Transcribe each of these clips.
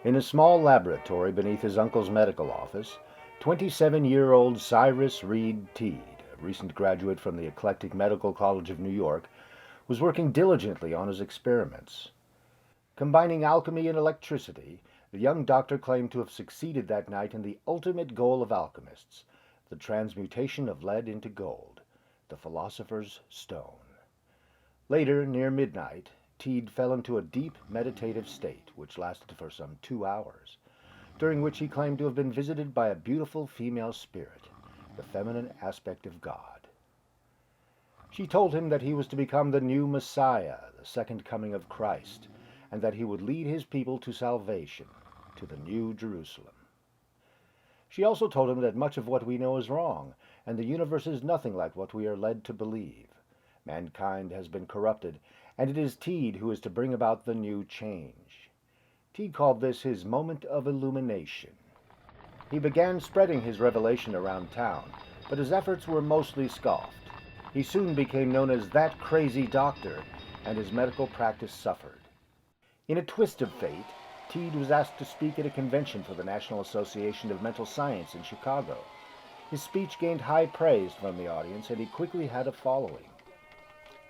In a small laboratory beneath his uncle's medical office, 27-year-old Cyrus Teed, a recent graduate from the eclectic Medical College of New York, was working diligently on his experiments. Combining alchemy and electricity, the young doctor claimed to have succeeded that night in the ultimate goal of alchemists, the transmutation of lead into gold, the philosopher's stone. Later, near midnight, Teed fell into a deep meditative state, which lasted for some 2 hours, during which he claimed to have been visited by a beautiful female spirit, the feminine aspect of God. She told him that he was to become the new Messiah, the second coming of Christ, and that he would lead his people to salvation, to the New Jerusalem. She also told him that much of what we know is wrong, and the universe is nothing like what we are led to believe. Mankind has been corrupted, and it is Teed who is to bring about the new change. Teed called this his moment of illumination. He began spreading his revelation around town, but his efforts were mostly scoffed. He soon became known as that crazy doctor, and his medical practice suffered. In a twist of fate, Teed was asked to speak at a convention for the National Association of Mental Science in Chicago. His speech gained high praise from the audience, and he quickly had a following.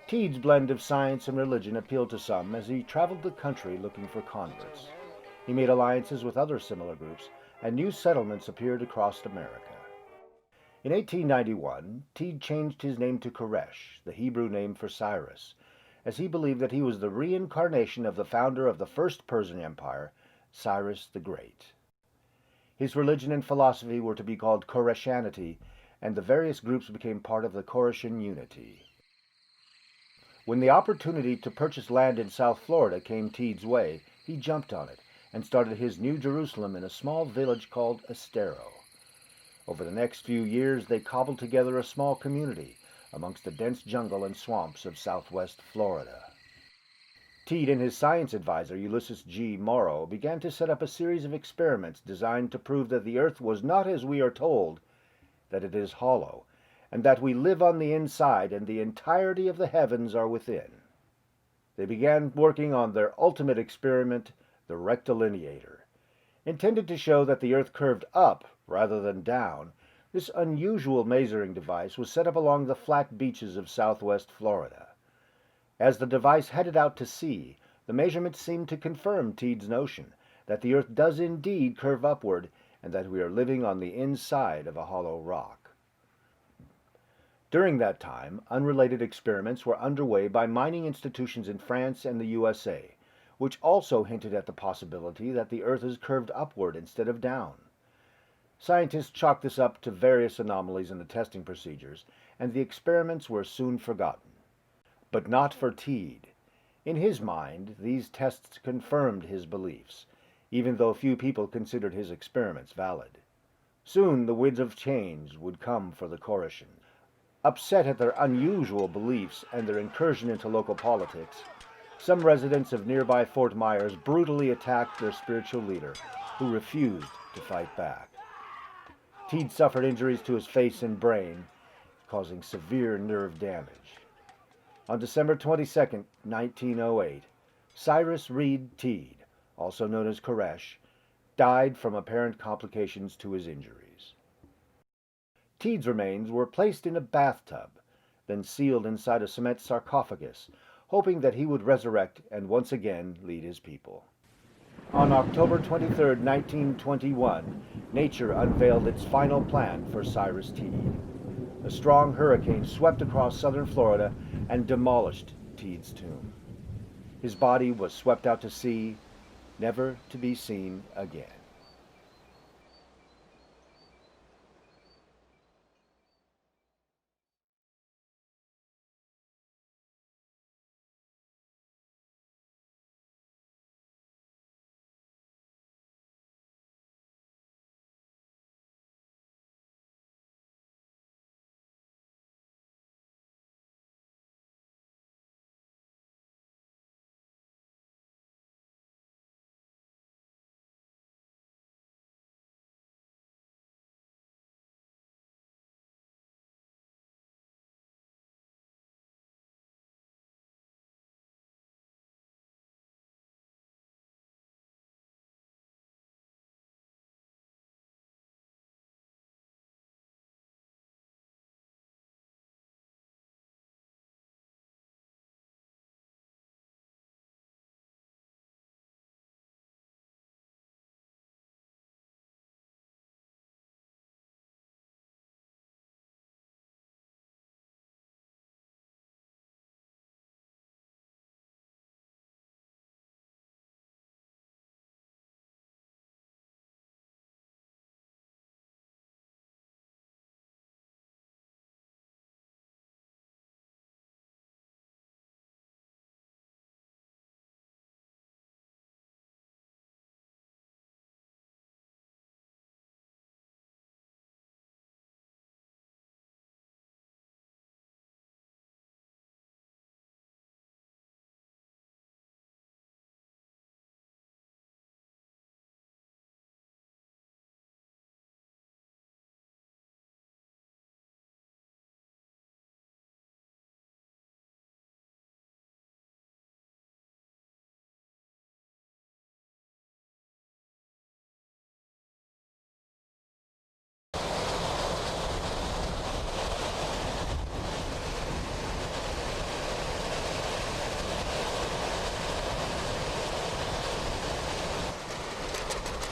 Teed's blend of science and religion appealed to some as he traveled the country looking for converts. He made alliances with other similar groups, and new settlements appeared across America. In 1891, Teed changed his name to Koresh, the Hebrew name for Cyrus, as he believed that he was the reincarnation of the founder of the First Persian Empire, Cyrus the Great. His religion and philosophy were to be called Koreshanity, and the various groups became part of the Koreshan unity. When the opportunity to purchase land in South Florida came Teed's way, he jumped on it and started his New Jerusalem in a small village called Estero. Over the next few years, they cobbled together a small community amongst the dense jungle and swamps of southwest Florida. Teed and his science advisor, Ulysses G. Morrow, began to set up a series of experiments designed to prove that the earth was not as we are told, that it is hollow, and that we live on the inside and the entirety of the heavens are within. They began working on their ultimate experiment, the rectilineator. Intended to show that the earth curved up rather than down, this unusual measuring device was set up along the flat beaches of southwest Florida. As the device headed out to sea, the measurements seemed to confirm Teed's notion that the earth does indeed curve upward and that we are living on the inside of a hollow rock. During that time, unrelated experiments were underway by mining institutions in France and the USA, which also hinted at the possibility that the earth is curved upward instead of down. Scientists chalked this up to various anomalies in the testing procedures, and the experiments were soon forgotten. But not for Teed. In his mind, these tests confirmed his beliefs, even though few people considered his experiments valid. Soon the winds of change would come for the Koreshan. Upset at their unusual beliefs and their incursion into local politics, some residents of nearby Fort Myers brutally attacked their spiritual leader, who refused to fight back. Teed suffered injuries to his face and brain, causing severe nerve damage. On December 22, 1908, Cyrus Teed, also known as Koresh, died from apparent complications to his injuries. Teed's remains were placed in a bathtub, then sealed inside a cement sarcophagus, hoping that he would resurrect and once again lead his people. On October 23, 1921, nature unveiled its final plan for Cyrus Teed. A strong hurricane swept across southern Florida and demolished Teed's tomb. His body was swept out to sea, never to be seen again.